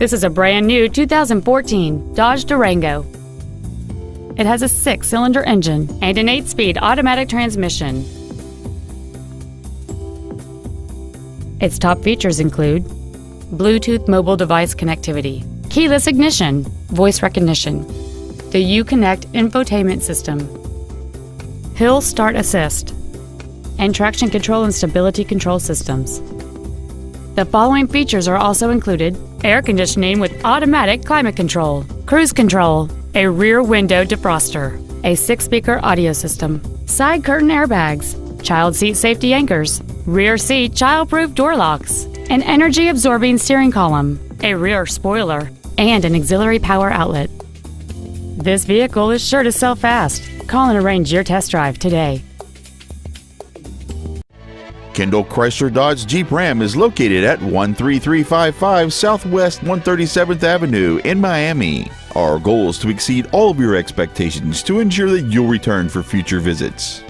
This is a brand new 2014 Dodge Durango. It has a 6-cylinder engine and an 8-speed automatic transmission. Its top features include Bluetooth mobile device connectivity, keyless ignition, voice recognition, the Uconnect infotainment system, Hill Start Assist, and traction control and stability control systems. The following features are also included: air conditioning with automatic climate control, cruise control, a rear window defroster, a 6-speaker audio system, side curtain airbags, child seat safety anchors, rear seat child-proof door locks, an energy-absorbing steering column, a rear spoiler, and an auxiliary power outlet. This vehicle is sure to sell fast. Call and arrange your test drive today. Kendall Chrysler Dodge Jeep Ram is located at 13355 Southwest 137th Avenue in Miami. Our goal is to exceed all of your expectations to ensure that you'll return for future visits.